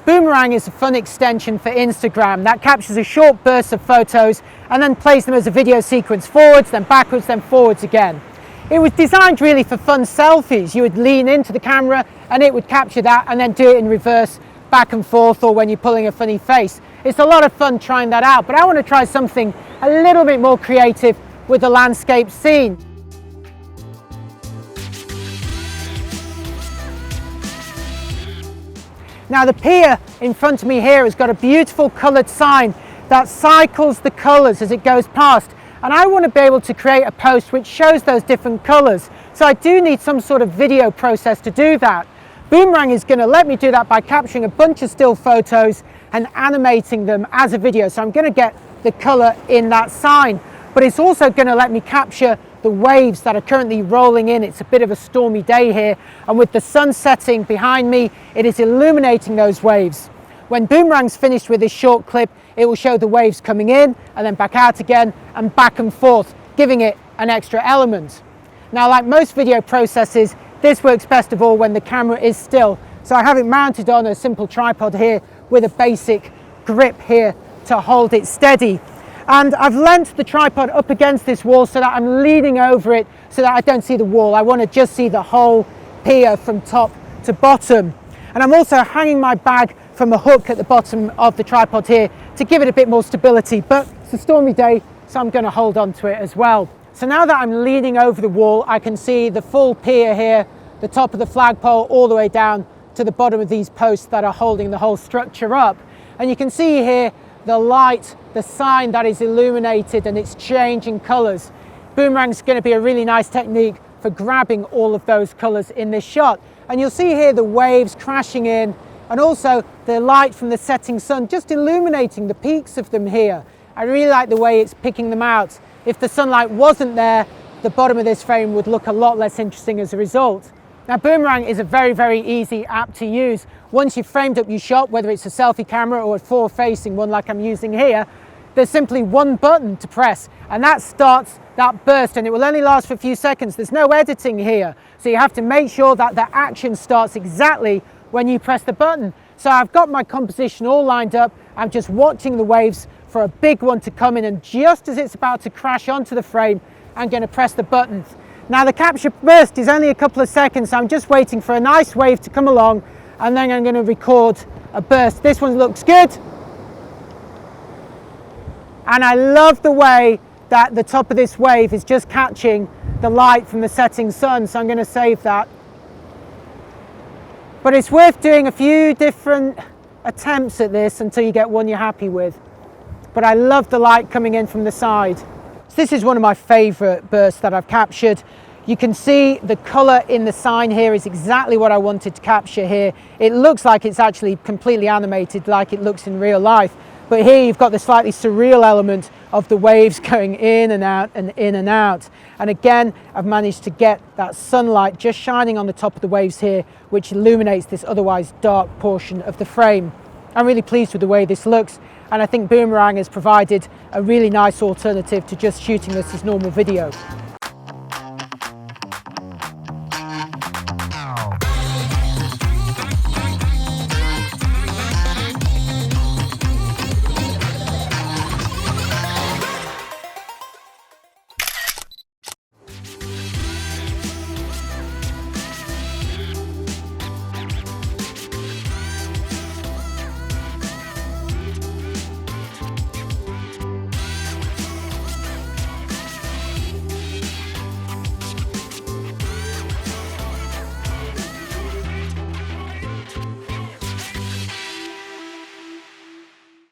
Boomerang is a fun extension for Instagram that captures a short burst of photos and then plays them as a video sequence forwards, then backwards, then forwards again. It was designed really for fun selfies. You would lean into the camera and it would capture that and then do it in reverse, back and forth, or when you're pulling a funny face. It's a lot of fun trying that out, but I want to try something a little bit more creative with the landscape scene. Now the pier in front of me here has got a beautiful coloured sign that cycles the colours as it goes past, and I want to be able to create a post which shows those different colours. So I do need some sort of video process to do that. Boomerang is going to let me do that by capturing a bunch of still photos and animating them as a video. So I'm going to get the colour in that sign, but it's also going to let me capture the waves that are currently rolling in. It's a bit of a stormy day here, and with the sun setting behind me, it is illuminating those waves. When Boomerang's finished with this short clip, it will show the waves coming in and then back out again and back and forth, giving it an extra element. Now, like most video processes, this works best of all when the camera is still. So I have it mounted on a simple tripod here with a basic grip here to hold it steady. And I've leant the tripod up against this wall so that I'm leaning over it so that I don't see the wall. I want to just see the whole pier from top to bottom. And I'm also hanging my bag from a hook at the bottom of the tripod here to give it a bit more stability. But it's a stormy day, so I'm going to hold on to it as well. So now that I'm leaning over the wall, I can see the full pier here, the top of the flagpole all the way down to the bottom of these posts that are holding the whole structure up. And you can see here the light, the sign that is illuminated, and it's changing colours. Boomerang's going to be a really nice technique for grabbing all of those colours in this shot. And you'll see here the waves crashing in, and also the light from the setting sun just illuminating the peaks of them here. I really like the way it's picking them out. If the sunlight wasn't there, the bottom of this frame would look a lot less interesting as a result. Now, Boomerang is a very easy app to use. Once you've framed up your shot, whether it's a selfie camera or a forward-facing one like I'm using here, there's simply one button to press, and that starts that burst, and it will only last for a few seconds. There's no editing here, so you have to make sure that the action starts exactly when you press the button. So I've got my composition all lined up. I'm just watching the waves for a big one to come in, and just as it's about to crash onto the frame, I'm going to press the button. Now the capture burst is only a couple of seconds, so I'm just waiting for a nice wave to come along, and then I'm going to record a burst. This one looks good, and I love the way that the top of this wave is just catching the light from the setting sun, so I'm going to save that. But it's worth doing a few different attempts at this until you get one you're happy with. But I love the light coming in from the side. So this is one of my favourite bursts that I've captured. You can see the colour in the sign here is exactly what I wanted to capture here. It looks like it's actually completely animated like it looks in real life. But here you've got the slightly surreal element of the waves going in and out and in and out. And again, I've managed to get that sunlight just shining on the top of the waves here, which illuminates this otherwise dark portion of the frame. I'm really pleased with the way this looks, and I think Boomerang has provided a really nice alternative to just shooting this as normal video.